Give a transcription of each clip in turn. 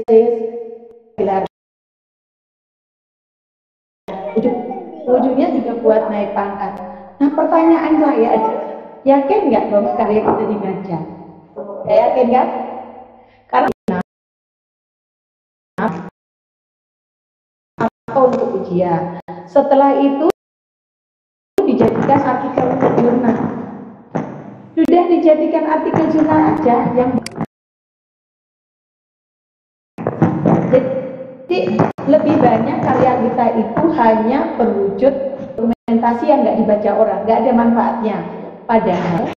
gelar ujungnya juga buat naik pangkat. Nah pertanyaan saya, yakin nggak bahwa karya kita dibaca? Ya, yakin kan? Karena atau untuk ujian. Setelah itu dijadikan artikel jurnal. Sudah dijadikan artikel jurnal aja yang jadi lebih banyak karya kita itu hanya berwujud dokumentasi yang nggak dibaca orang, nggak ada manfaatnya. Padahal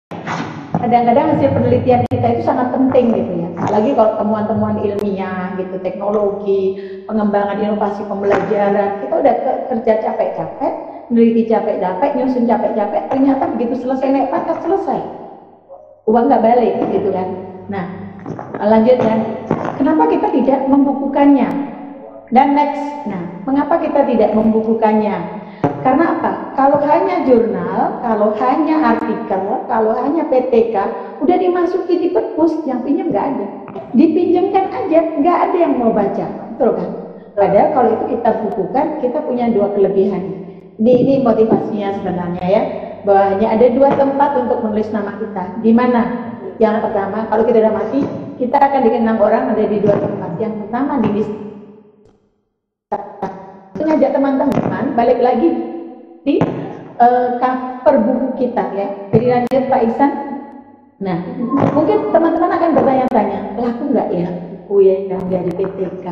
kadang-kadang hasil penelitian kita itu sangat penting gitu ya, apalagi kalau temuan-temuan ilmiah gitu, teknologi, pengembangan inovasi pembelajaran, kita udah kerja capek-capek, meneliti capek-capek, nyusun capek-capek, ternyata begitu selesai naik pangkat selesai, uang nggak balik gitu kan. Nah lanjut kan, kenapa kita tidak membukukannya? Dan next, nah mengapa kita tidak membukukannya? Karena apa? Kalau hanya jurnal, kalau hanya artikel, kalau hanya PTK, udah dimasuki di perpus, yang pinjam nggak ada. Dipinjamkan aja, nggak ada yang mau baca, betul kan? Padahal kalau itu kita bukukan, kita punya dua kelebihan. Ini motivasinya sebenarnya ya, bahwa hanya ada dua tempat untuk menulis nama kita. Di mana? Yang pertama, kalau kita udah mati, kita akan dikenang orang ada di dua tempat. Yang pertama di ngajak teman-teman balik lagi di cover buku kita ya. Jadi lanjut Pak Ihsan. Nah, mungkin teman-teman akan bertanya-tanya, laku nggak ya buku yang dari PTK?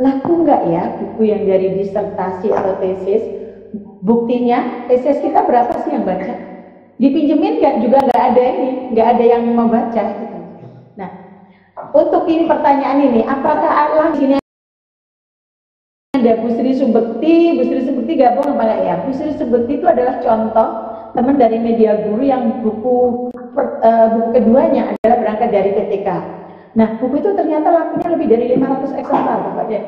Laku nggak ya buku yang dari disertasi atau tesis? Buktinya tesis kita berapa sih yang baca? Dipinjemin nggak juga nggak ada ini, nggak ada yang mau baca. Gitu. Nah, untuk ini pertanyaan ini, apakah Allah ini ada Bu Sri Subekti gabung apa enggak ya? Bu Sri Subekti itu adalah contoh teman dari Media Guru yang buku keduanya adalah berangkat dari PTK. Nah, buku itu ternyata lakunya lebih dari 500 eksemplar, Bapak ya.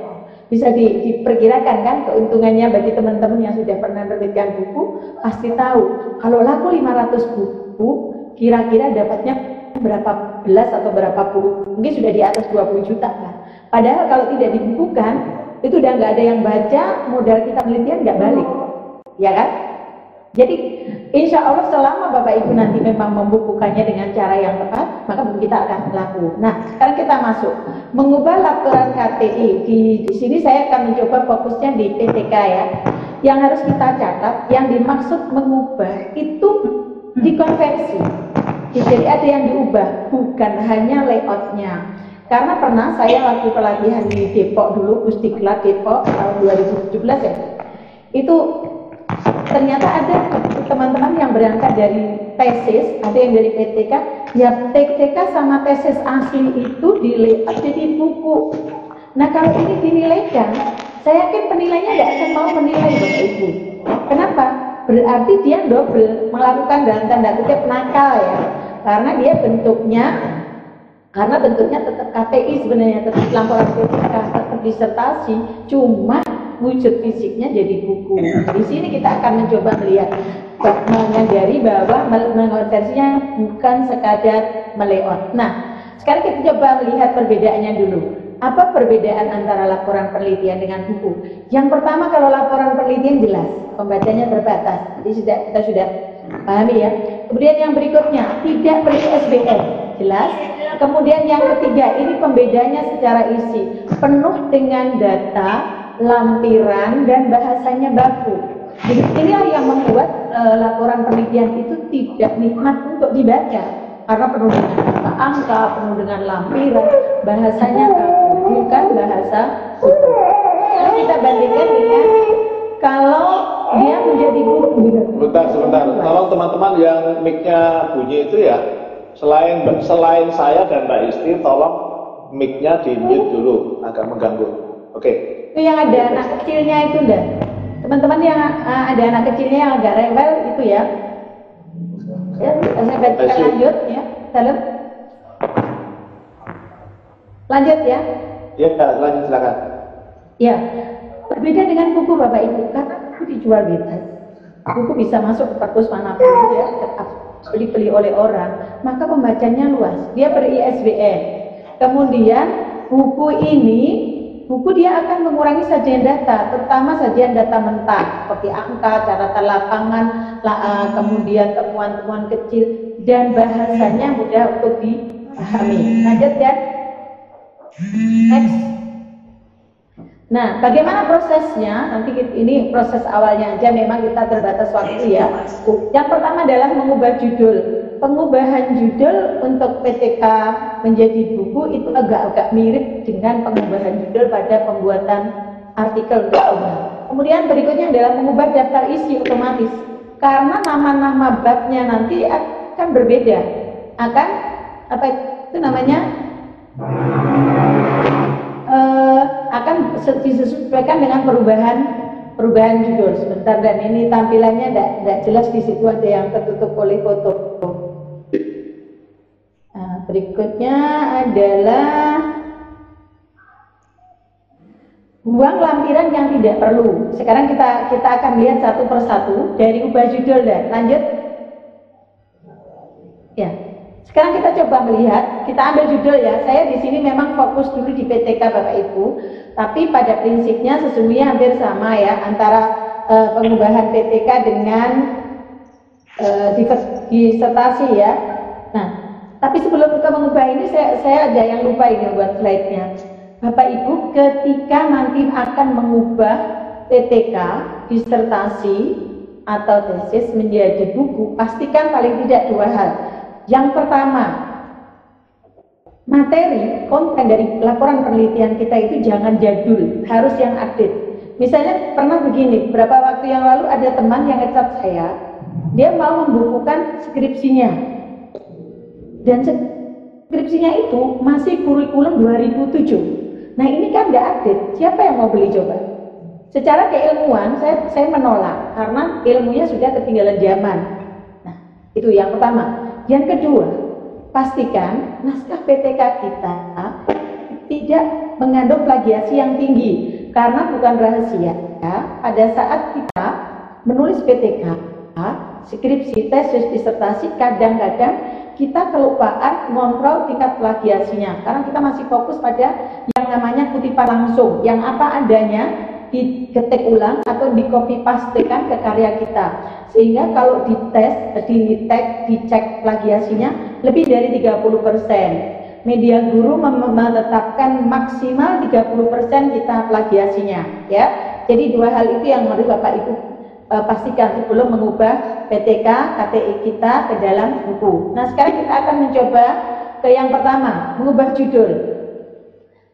Bisa diperkirakan kan keuntungannya bagi teman-teman yang sudah pernah menerbitkan buku, pasti tahu kalau laku 500 buku, kira-kira dapatnya berapa belas atau berapa puluh, mungkin sudah di atas 20 juta kan. Padahal kalau tidak dibukukan, itu udah nggak ada yang baca, modal kita penelitian nggak balik, ya kan? Jadi insya Allah selama Bapak Ibu nanti memang membukukannya dengan cara yang tepat, maka buku kita akan laku. Nah, sekarang kita masuk mengubah laporan KTI. Di sini saya akan mencoba fokusnya di PTK ya. Yang harus kita catat, yang dimaksud mengubah itu dikonversi. Jadi ada yang diubah, bukan hanya layoutnya. Karena pernah saya waktu pelatihan di Depok dulu, Pusdiklat Depok tahun 2017 ya, itu ternyata ada teman-teman yang berangkat dari tesis, ada yang dari PTK, ya PTK sama tesis asli itu di-layout jadi buku. Nah kalau ini dinilaikan, saya yakin penilainya tidak akan mau menilai Bapak Ibu. Kenapa? Berarti dia double, melakukan dalam tanda kutip nakal ya, karena dia bentuknya tetap KTI sebenarnya, tetap laporan PTK, tetap disertasi, cuma wujud fisiknya jadi buku. Di sini kita akan mencoba melihat, menyadari bahwa mengonversinya bukan sekadar melayout. Nah, sekarang kita coba melihat perbedaannya dulu. Apa perbedaan antara laporan penelitian dengan buku? Yang pertama, kalau laporan penelitian jelas, pembacanya terbatas. Jadi kita sudah pahami ya. Kemudian yang berikutnya, tidak ber-ISBN, jelas. Kemudian yang ketiga, ini pembedanya secara isi, penuh dengan data, lampiran, dan bahasanya baku. Jadi inilah yang membuat laporan penelitian itu tidak nikmat untuk dibaca, karena penuh dengan data angka, penuh dengan lampiran, bahasanya baku, bukan bahasa buku. Nah, kita bandingkan dengan kalau dia menjadi buku. Sebentar. Tolong teman-teman yang mic-nya bunyi itu ya, selain saya dan Mbak Isti, tolong mic-nya di-mute dulu, agak mengganggu. Oke. Itu yang ada anak kecilnya itu enggak? Teman-teman yang ada anak kecilnya yang agak rewel itu ya. Ya, kita lanjut ya. Salam. Lanjut ya. Ya, lanjut silakan. Ya. Berbeda dengan buku Bapak Ibu, karena buku dijual bebas. Buku bisa masuk ke perpus manapun ya, beli oleh orang, maka pembacanya luas. Dia ber-ISBN. Kemudian buku dia akan mengurangi sajian data, terutama sajian data mentah seperti angka, catatan lapangan, kemudian temuan-temuan kecil, dan bahasanya mudah untuk dipahami. Lanjut ya. Next. Nah, bagaimana prosesnya? Nanti ini proses awalnya aja, memang kita terbatas waktu ya. Yang pertama adalah mengubah judul. Pengubahan judul untuk PTK menjadi buku itu agak-agak mirip dengan pengubahan judul pada pembuatan artikel. Kemudian berikutnya adalah mengubah daftar isi otomatis, karena nama-nama babnya nanti akan berbeda, akan apa itu namanya akan disesuaikan dengan perubahan judul. Sebentar, dan ini tampilannya tidak jelas, di situ ada yang tertutup oleh foto. Berikutnya adalah buang lampiran yang tidak perlu. Sekarang kita akan lihat satu persatu dari ubah judul. Dan lanjut ya. Sekarang kita coba melihat, kita ambil judul ya. Saya di sini memang fokus dulu di PTK Bapak Ibu, tapi pada prinsipnya sesungguhnya hampir sama ya antara pengubahan PTK dengan disertasi ya. Nah, tapi sebelum kita mengubah ini, saya ada yang lupa ini buat slide-nya. Bapak Ibu, ketika nanti akan mengubah PTK, disertasi atau tesis menjadi buku, pastikan paling tidak dua hal. Yang pertama, materi, konten dari laporan penelitian kita itu jangan jadul, harus yang update. Misalnya pernah begini, beberapa waktu yang lalu ada teman yang nge-chat saya, dia mau membukukan skripsinya. Dan skripsinya itu masih kurikulum 2007. Nah ini kan nggak update, siapa yang mau beli coba? Secara keilmuan saya menolak, karena ilmunya sudah ketinggalan zaman. Nah itu yang pertama. Yang kedua, pastikan naskah PTK kita tidak mengandung plagiasi yang tinggi, karena bukan rahasia ya, pada saat kita menulis PTK, skripsi, tesis, disertasi, kadang-kadang kita kelupaan ngontrol tingkat plagiasinya, karena kita masih fokus pada yang namanya kutipan langsung, yang apa adanya diketik ulang atau di copy pastekan ke karya kita, sehingga kalau dites, dicek plagiasinya lebih dari 30%. Media Guru menetapkan maksimal 30% kita plagiasinya ya. Jadi dua hal itu yang harus Bapak Ibu pastikan sebelum mengubah PTK KTI kita ke dalam buku. Nah sekarang kita akan mencoba ke yang pertama, mengubah judul.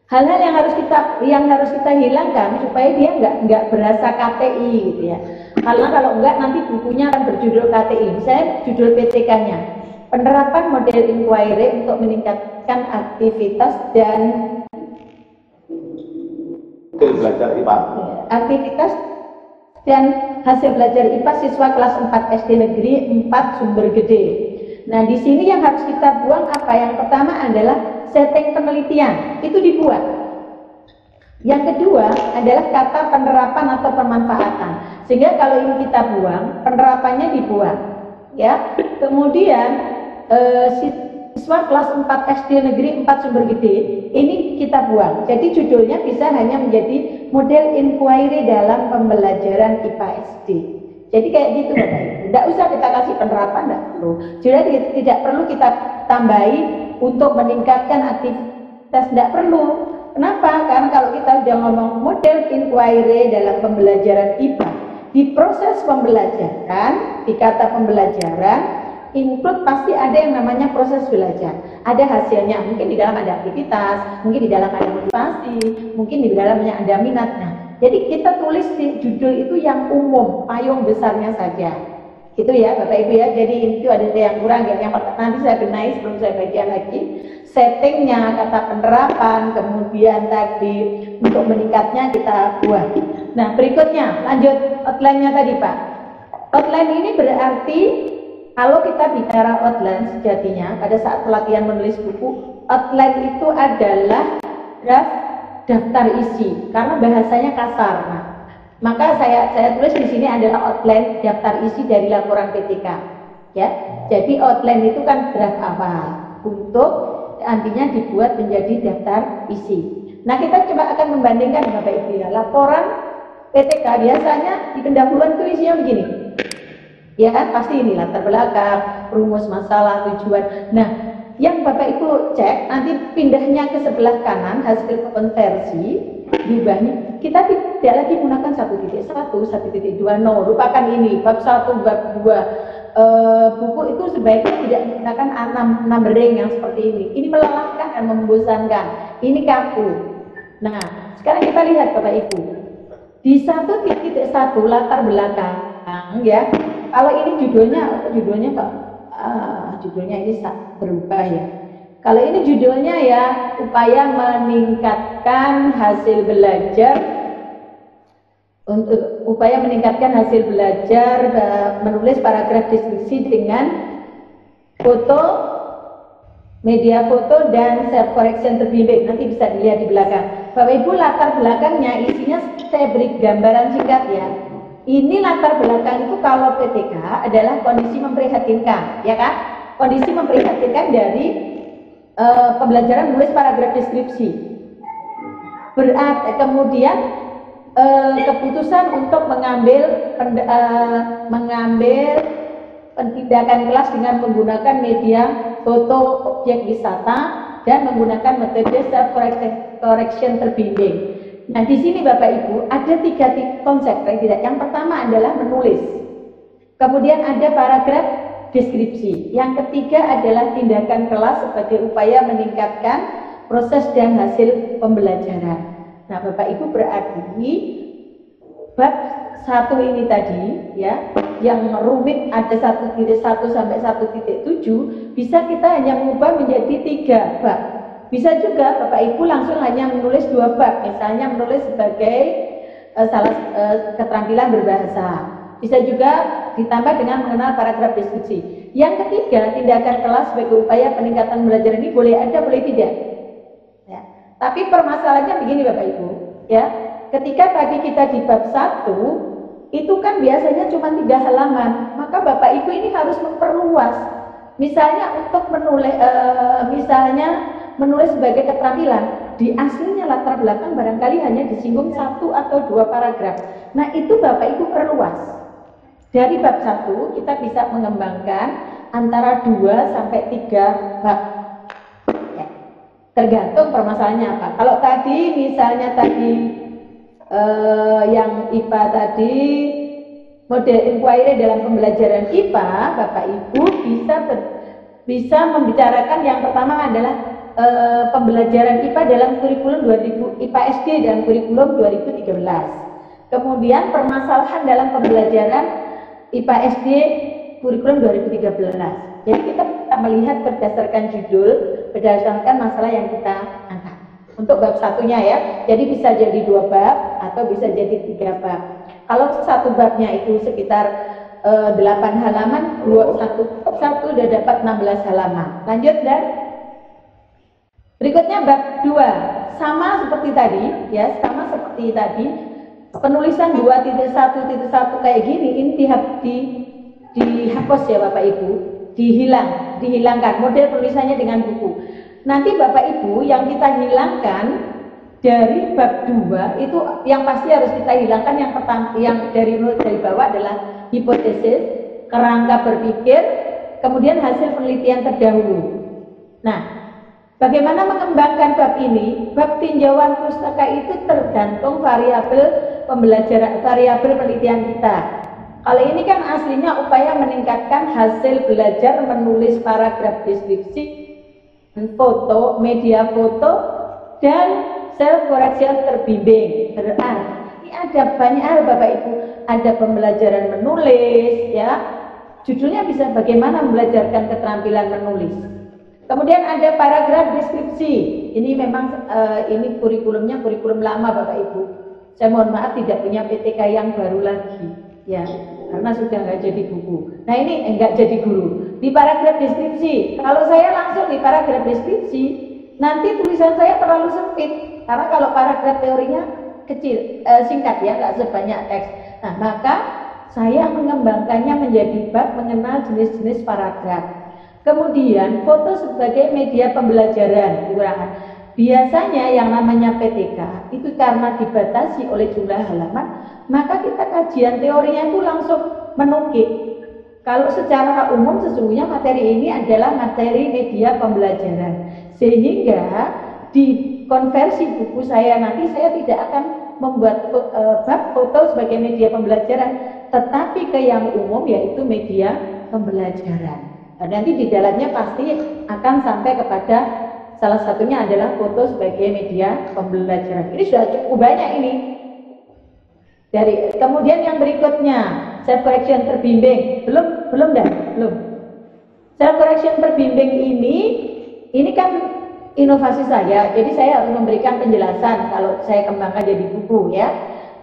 Hal-hal yang harus kita hilangkan supaya dia nggak berasa KTI gitu ya. Karena kalau enggak nanti bukunya akan berjudul KTI. Misalnya judul PTK-nya, penerapan model inquiry untuk meningkatkan aktivitas dan belajar IPA. Aktivitas dan hasil belajar IPA siswa kelas 4 SD Negeri 4 Sumber Gede. Nah, di sini yang harus kita buang apa? Yang pertama adalah setting penelitian, itu dibuat. Yang kedua adalah kata penerapan atau pemanfaatan. Sehingga kalau ini kita buang, penerapannya dibuang. Ya. Kemudian siswa kelas 4 SD Negeri 4 Sumber Gede, ini kita buang. Jadi judulnya bisa hanya menjadi model inquiry dalam pembelajaran IPA SD. Jadi kayak gitu Bapak Ibu. Tidak usah kita kasih penerapan, tidak perlu. Jadi tidak perlu kita tambahi untuk meningkatkan aktivitas, tidak perlu. Kenapa? Karena kalau kita sudah ngomong model inquiry dalam pembelajaran IPA, di proses pembelajaran, di kata pembelajaran, include pasti ada yang namanya proses belajar. Ada hasilnya, mungkin di dalam ada aktivitas, mungkin di dalam ada motivasi, mungkin di dalamnya ada minatnya. Jadi kita tulis di judul itu yang umum, payung besarnya saja. Gitu ya Bapak Ibu ya. Jadi itu ada yang kurang ya. Yang nanti saya benahi sebelum saya bagian lagi. Settingnya, kata penerapan, kemudian tadi untuk meningkatnya kita buat. Nah berikutnya lanjut outline-nya tadi Pak. Outline ini berarti kalau kita bicara outline sejatinya pada saat pelatihan menulis buku, outline itu adalah draft daftar isi karena bahasanya kasar. Nah, maka saya tulis di sini adalah outline daftar isi dari laporan PTK. Ya, jadi outline itu kan draft awal untuk nantinya dibuat menjadi daftar isi. Nah, kita coba akan membandingkan Bapak Ibu ya. Laporan PTK biasanya di pendahuluan itu isinya begini. Ya kan, pasti ini latar belakang, rumus masalah, tujuan. Nah, yang Bapak Ibu cek nanti pindahnya ke sebelah kanan hasil konversi diubahnya. Kita tidak lagi menggunakan 1.1, 1.20, lupakan ini bab 1, bab 2. Buku itu sebaiknya tidak menggunakan numbering yang seperti ini. Ini melelahkan dan membosankan. Ini kaku. Nah, sekarang kita lihat Bapak Ibu. Di 1.1 latar belakang ya. Kalau ini judulnya kok judulnya ini berubah ya. Kalau ini judulnya ya, upaya meningkatkan hasil belajar menulis paragraf diskusi dengan foto, media foto dan self correction terbimbing. Nanti bisa dilihat di belakang. Bapak Ibu, latar belakangnya isinya saya beri gambaran singkat ya. Ini latar belakang itu kalau PTK adalah kondisi memprihatinkan, ya kan? Kondisi memprihatinkan dari pembelajaran menulis paragraf deskripsi. Berarti kemudian keputusan untuk mengambil tindakan kelas dengan menggunakan media foto objek wisata dan menggunakan metode self correction terbimbing. Nah, di sini Bapak Ibu ada 3 konsep tidak. Yang pertama adalah menulis. Kemudian ada paragraf deskripsi. Yang ketiga adalah tindakan kelas sebagai upaya meningkatkan proses dan hasil pembelajaran. Nah, Bapak Ibu, berarti bab 1 ini tadi ya, yang rumit ada 1.1 sampai 1.7 bisa kita hanya mengubah menjadi 3 bab. Bisa juga Bapak Ibu langsung hanya menulis 2 bab, misalnya menulis sebagai keterampilan berbahasa. Bisa juga ditambah dengan mengenal paragraf deskripsi. Yang ketiga, tindakan kelas sebagai upaya peningkatan belajar ini boleh ada, boleh tidak. Ya. Tapi permasalahannya begini Bapak Ibu, ya. Ketika tadi kita di bab 1, itu kan biasanya cuma 3 halaman, maka Bapak Ibu ini harus memperluas. Misalnya untuk menulis sebagai keterampilan, di aslinya latar belakang barangkali hanya disinggung 1 atau 2 paragraf. Nah, itu Bapak Ibu perluas. Dari bab 1 kita bisa mengembangkan antara 2 sampai 3 bab. Ya. Tergantung permasalahannya apa. Kalau tadi misalnya yang IPA tadi, model inquiry dalam pembelajaran IPA, Bapak Ibu bisa membicarakan yang pertama adalah pembelajaran IPA dalam kurikulum IPA SD dan kurikulum 2013. Kemudian permasalahan dalam pembelajaran IPA SD kurikulum 2013. Jadi kita bisa melihat berdasarkan judul, berdasarkan masalah yang kita angkat. Untuk bab 1-nya ya, jadi bisa jadi 2 bab atau bisa jadi 3 bab. Kalau 1 babnya itu sekitar 8 halaman, bab 1 udah dapat 16 halaman. Lanjut dan berikutnya bab 2, sama seperti tadi ya, penulisan 2.1.1 kayak gini, ini dihapus ya Bapak Ibu, dihilangkan model penulisannya dengan buku. Nanti Bapak Ibu yang kita hilangkan dari bab 2 itu yang pasti harus kita hilangkan yang pertama, yang dari bawah adalah hipotesis, kerangka berpikir, kemudian hasil penelitian terdahulu. Nah, bagaimana mengembangkan bab ini? Bab tinjauan pustaka itu tergantung variabel pembelajaran, variabel penelitian kita. Kalau ini kan aslinya upaya meningkatkan hasil belajar menulis paragraf deskripsi, foto, media foto, dan self correction terbimbing. Berarti ada banyak hal Bapak Ibu. Ada pembelajaran menulis, ya. Judulnya bisa bagaimana membelajarkan keterampilan menulis. Kemudian ada paragraf deskripsi. Ini memang ini kurikulumnya kurikulum lama Bapak Ibu. Saya mohon maaf tidak punya PTK yang baru lagi, ya, karena sudah nggak jadi buku. Nah ini nggak jadi guru. Di paragraf deskripsi, kalau saya langsung di paragraf deskripsi, nanti tulisan saya terlalu sempit. Karena kalau paragraf teorinya kecil, singkat ya, nggak sebanyak teks. Nah maka saya mengembangkannya menjadi bab mengenal jenis-jenis paragraf. Kemudian foto sebagai media pembelajaran dikurangan. Biasanya yang namanya PTK itu karena dibatasi oleh jumlah halaman, maka kita kajian teorinya itu langsung menukik. Kalau secara umum sesungguhnya materi ini adalah materi media pembelajaran, sehingga di konversi buku saya nanti saya tidak akan membuat bab foto sebagai media pembelajaran, tetapi ke yang umum yaitu media pembelajaran. Nah, nanti di dalamnya pasti akan sampai kepada salah satunya adalah foto sebagai media pembelajaran. Ini sudah cukup banyak ini. Kemudian yang berikutnya, self correction terbimbing. Belum. Self correction terbimbing ini kan inovasi saya. Jadi saya harus memberikan penjelasan kalau saya kembangkan jadi buku ya.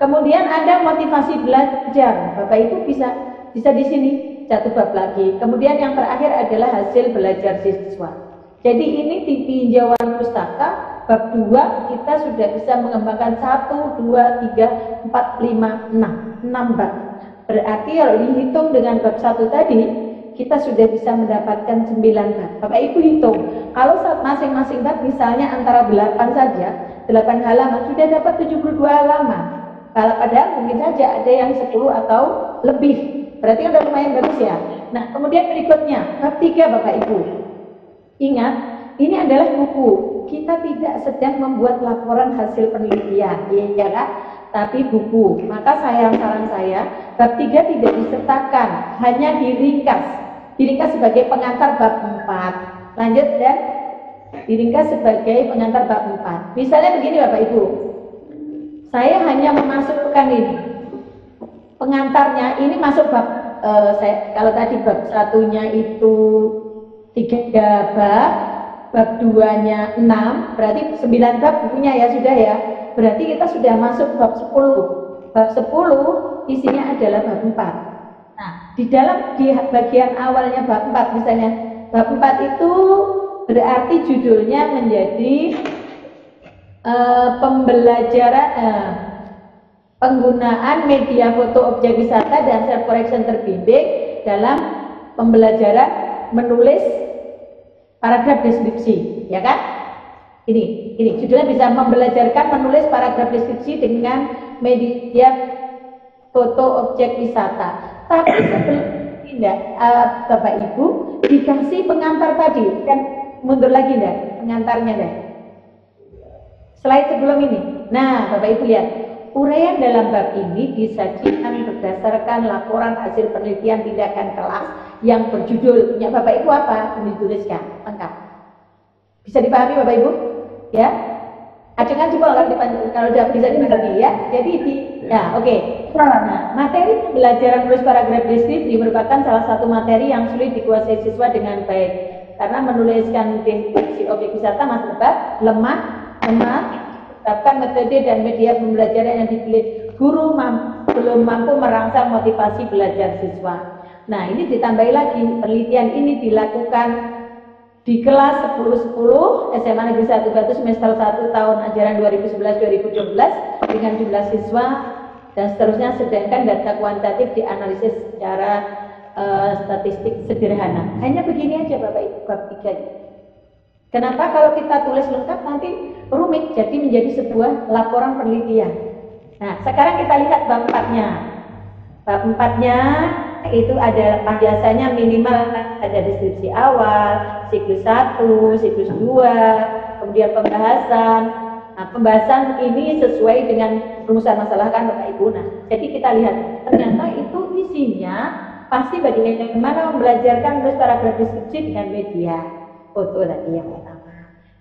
Kemudian ada motivasi belajar. Bapak Ibu bisa di sini satu bab lagi. Kemudian yang terakhir adalah hasil belajar siswa. Jadi ini tinjauan pustaka bab 2 kita sudah bisa mengembangkan 1, 2, 3, 4, 5, 6 bab. Berarti kalau dihitung dengan bab 1 tadi kita sudah bisa mendapatkan 9 bab. Bapak Ibu hitung, kalau masing-masing bab misalnya antara 8 saja, 8 halaman sudah dapat 72 halaman. Kalau padahal mungkin saja ada yang 10 atau lebih. Berarti kan udah lumayan bagus ya. Nah, kemudian berikutnya bab 3 Bapak Ibu. Ingat, ini adalah buku. Kita tidak sedang membuat laporan hasil penelitian, ya kan? Tapi buku. Maka saran saya, bab 3 tidak disertakan, hanya diringkas sebagai pengantar bab 4. Lanjut dan diringkas sebagai pengantar bab 4. Misalnya begini Bapak Ibu. Saya hanya memasukkan ini. Pengantarnya ini masuk bab kalau tadi bab 1-nya itu 3 bab, bab 2-nya 6, berarti 9 bab bukunya ya sudah ya. Berarti kita sudah masuk bab 10. Bab 10 isinya adalah bab 4. Nah, di bagian awalnya bab 4 misalnya, bab 4 itu berarti judulnya menjadi pembelajaran penggunaan media foto objek wisata dan self correction terbimbing dalam pembelajaran menulis paragraf deskripsi, ya kan? Ini judulnya bisa membelajarkan menulis paragraf deskripsi dengan media foto objek wisata. Tapi sebelum tidak, Bapak Ibu dikasih pengantar tadi dan mundur lagi dah pengantarnya dah. Slide sebelum ini. Nah, Bapak Ibu lihat, uraian dalam bab ini disajikan berdasarkan laporan hasil penelitian tindakan kelas yang berjudul, punya Bapak Ibu apa? Dituliskan lengkap. Bisa dipahami Bapak Ibu? Ya, acungan coba kalau udah bisa dipahami ya. Jadi oke. Nah, materi pembelajaran menulis paragraf deskripsi merupakan salah satu materi yang sulit dikuasai siswa dengan baik karena menuliskan deskripsi objek wisata masih lemah, terapkan metode dan media pembelajaran yang dipilih guru belum mampu merangsang motivasi belajar siswa. Nah, ini ditambahi lagi, penelitian ini dilakukan di kelas 10-10 SMA Negeri 1 Batu semester 1 tahun ajaran 2011-2012 dengan jumlah siswa dan seterusnya, sedangkan data kuantitatif dianalisis secara statistik sederhana. Hanya begini aja Bapak Ibu bab 3. Kenapa kalau kita tulis lengkap nanti rumit, jadi menjadi sebuah laporan penelitian. Nah, sekarang kita lihat bab 4-nya. Bab 4-nya itu ada biasanya minimal ada deskripsi awal, siklus 1, siklus 2, kemudian pembahasan. Nah, pembahasan ini sesuai dengan rumusan masalah kan Bapak Ibu. Nah, jadi kita lihat ternyata itu isinya pasti bagaimana membelajarkan menulis paragraf deskripsi dengan media foto tadi yang pertama.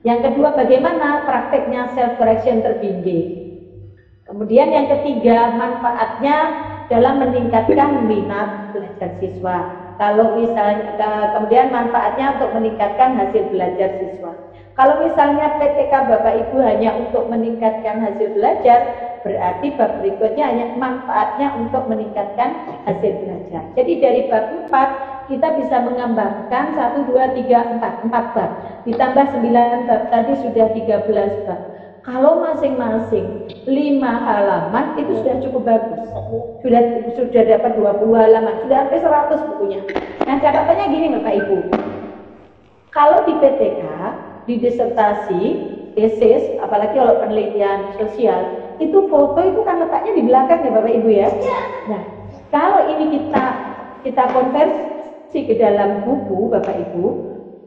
Yang kedua, bagaimana prakteknya self correction terbimbing. Kemudian yang ketiga, manfaatnya dalam meningkatkan minat belajar siswa. Kalau misalnya kemudian manfaatnya untuk meningkatkan hasil belajar siswa. Kalau misalnya PTK Bapak Ibu hanya untuk meningkatkan hasil belajar, berarti bab berikutnya hanya manfaatnya untuk meningkatkan hasil belajar. Jadi dari bab 4 kita bisa mengembangkan 1, 2, 3, 4 bab. Ditambah 9 bab tadi sudah 13 bab. Kalau masing-masing 5 halaman itu sudah cukup bagus. Sudah dapat 20 halaman, sudah sampai 100 bukunya. Nah, catatannya gini Bapak Ibu. Kalau di PTK, di disertasi, tesis, apalagi kalau penelitian sosial, itu foto itu kan letaknya di belakang ya Bapak Ibu ya. Nah, kalau ini kita konversi ke dalam buku Bapak Ibu,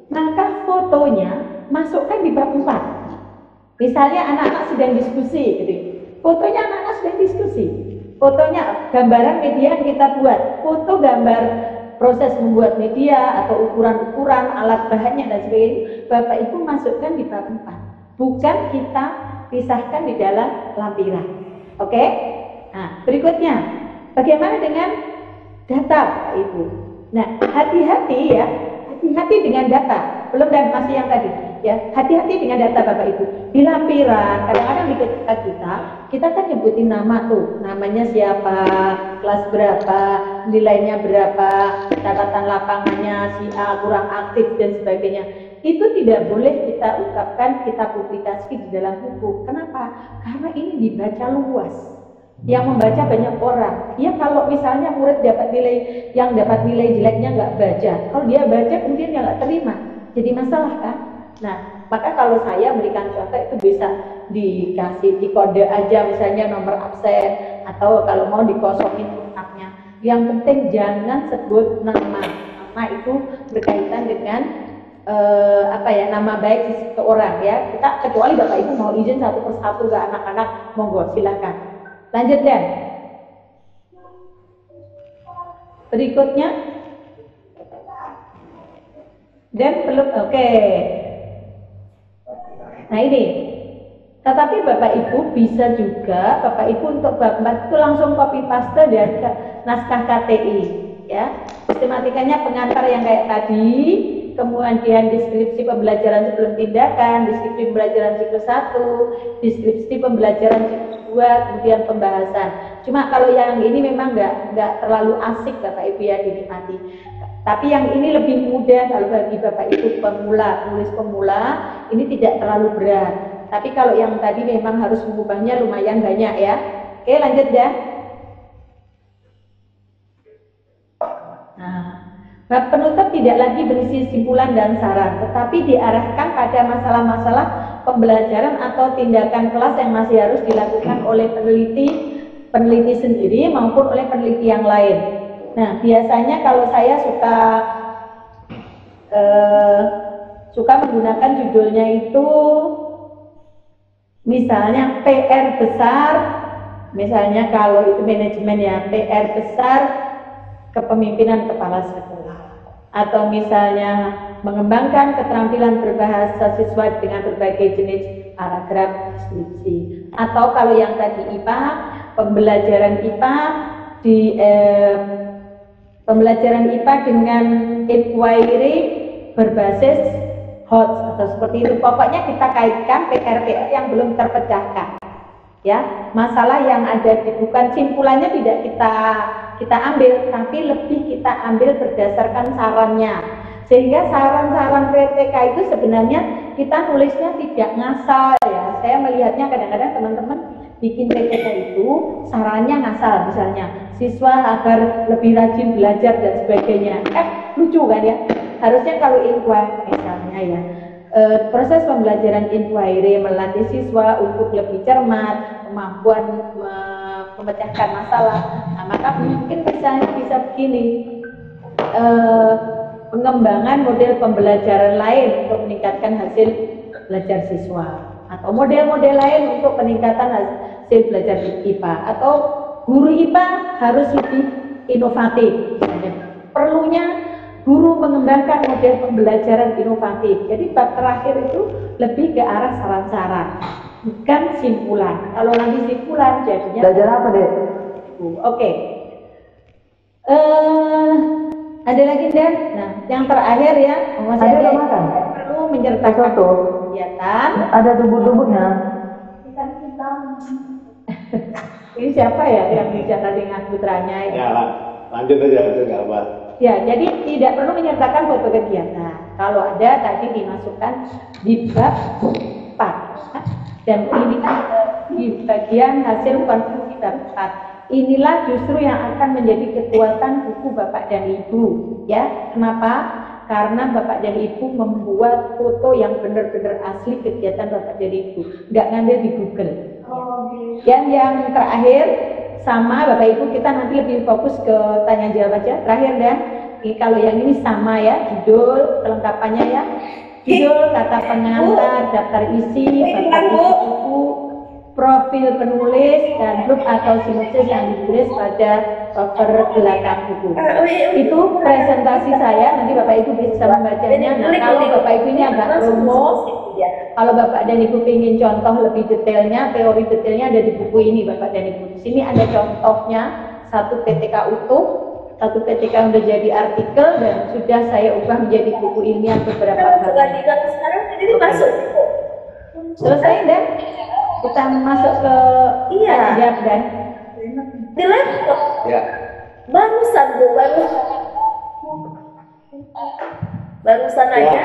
maka fotonya masukkan di bab 4. Misalnya anak-anak sedang diskusi gitu. Fotonya anak-anak sedang diskusi. Fotonya gambaran media yang kita buat, foto gambar proses membuat media atau ukuran-ukuran alat bahannya dan sebagainya, Bapak Ibu masukkan di bab 4. Bukan kita pisahkan di dalam lampiran. Oke? Nah, berikutnya, bagaimana dengan data Bapak Ibu? Nah, hati-hati ya, hati-hati dengan data. Belum dan masih yang tadi ya, hati-hati dengan data Bapak Ibu. Di lampiran, kadang-kadang di kita kan nyebutin nama tuh, namanya siapa, kelas berapa, nilainya berapa, catatan lapangannya si A kurang aktif dan sebagainya. Itu tidak boleh kita ungkapkan, kita publikasi di dalam buku. Kenapa? Karena ini dibaca luas. Yang membaca banyak orang. Ya kalau misalnya murid dapat nilai jeleknya nggak baca, kalau dia baca kemudian dia nggak terima, jadi masalah kan? Nah, maka kalau saya berikan contoh itu bisa dikasih di kode aja, misalnya nomor absen, atau kalau mau dikosongin kotaknya. Yang penting jangan sebut nama. Nama itu berkaitan dengan nama baik seseorang ya. Kita kecuali Bapak Ibu mau izin satu persatu ke anak-anak, monggo silahkan. Lanjut Dan. Berikutnya. Dan belum oke. Nah ini. Tetapi Bapak Ibu bisa juga Bapak Ibu untuk bab 4 itu langsung copy paste dari naskah KTI ya. Sistematikanya pengantar yang kayak tadi, kemudian deskripsi pembelajaran sebelum tindakan, deskripsi pembelajaran siklus 1, deskripsi pembelajaran siklus 2, kemudian pembahasan. Cuma kalau yang ini memang nggak terlalu asik Bapak Ibu ya dinikmati. Tapi yang ini lebih mudah kalau bagi Bapak Ibu pemula, tulis pemula, ini tidak terlalu berat. Tapi kalau yang tadi memang harus mengubahnya lumayan banyak ya. Oke, lanjut ya. Nah, bab penutup tidak lagi berisi simpulan dan saran, tetapi diarahkan pada masalah-masalah pembelajaran atau tindakan kelas yang masih harus dilakukan oleh peneliti sendiri maupun oleh peneliti yang lain. Nah, biasanya kalau saya suka menggunakan judulnya itu misalnya PR besar, misalnya kalau itu manajemen ya, PR besar kepemimpinan kepala sekolah, atau misalnya mengembangkan keterampilan berbahasa siswa dengan berbagai jenis paragraf deskripsi, atau kalau yang tadi IPA, pembelajaran IPA dengan inquiry berbasis HOT atau seperti itu. Pokoknya kita kaitkan PR-PR yang belum terpecahkan. Ya, masalah yang ada di bukan simpulannya tidak kita ambil, tapi lebih kita ambil berdasarkan sarannya. Sehingga saran-saran PTK itu sebenarnya kita nulisnya tidak ngasal ya. Saya melihatnya kadang-kadang teman-teman bikin PTK itu sarannya ngasal, misalnya siswa agar lebih rajin belajar dan sebagainya. Lucu kan ya? Harusnya kalau inquiry misalnya ya, proses pembelajaran inquiry melatih siswa untuk lebih cermat, kemampuan memecahkan masalah. Nah, maka mungkin misalnya bisa begini, pengembangan model pembelajaran lain untuk meningkatkan hasil belajar siswa, atau model-model lain untuk peningkatan hasil belajar IPA, atau guru IPA harus lebih inovatif. Misalnya, perlunya guru mengembangkan model pembelajaran inovatif. Jadi bab terakhir itu lebih ke arah saran-saran, bukan simpulan. Kalau nanti simpulan jadinya belajar apa deh? Oke. Ada lagi Dan? Nah, yang terakhir ya, ada makan? Perlu menyertakan kegiatan. Ada dubur-duburnya. Ini siapa ya yang bicara dengan putranya? Ya, lanjut aja, itu nggak apa. Ya, jadi tidak perlu menyertakan foto kegiatan. Kalau ada tadi dimasukkan di bab 4. Dan ini di bagian hasil konstruksi bab 4. Inilah justru yang akan menjadi kekuatan buku Bapak dan Ibu. Ya, kenapa? karena Bapak dan Ibu membuat foto yang benar-benar asli kegiatan Bapak dan Ibu, nggak ngambil di Google. Dan yang terakhir sama Bapak Ibu, kita nanti lebih fokus ke tanya jawab aja. Terakhir dan kalau yang ini sama ya, judul kelengkapannya ya, judul, kata pengantar, daftar isi, daftar isi buku, profil penulis, dan grup atau sinopsis yang ditulis pada cover belakang buku. Itu presentasi saya, nanti Bapak Ibu bisa membacanya. Nah, kalau Bapak Ibu ini agak promo, kalau Bapak dan Ibu ingin contoh lebih detailnya, teori detailnya ada di buku ini Bapak dan Ibu. Di sini ada contohnya, satu PTK utuh, satu PTK yang sudah jadi artikel, dan sudah saya ubah menjadi buku ilmiah beberapa kali. Sekarang jadi masuk. Selesai dan kita masuk ke jawab dan Di laptop. Ya. Barusan Bu, barusan Ya. aja.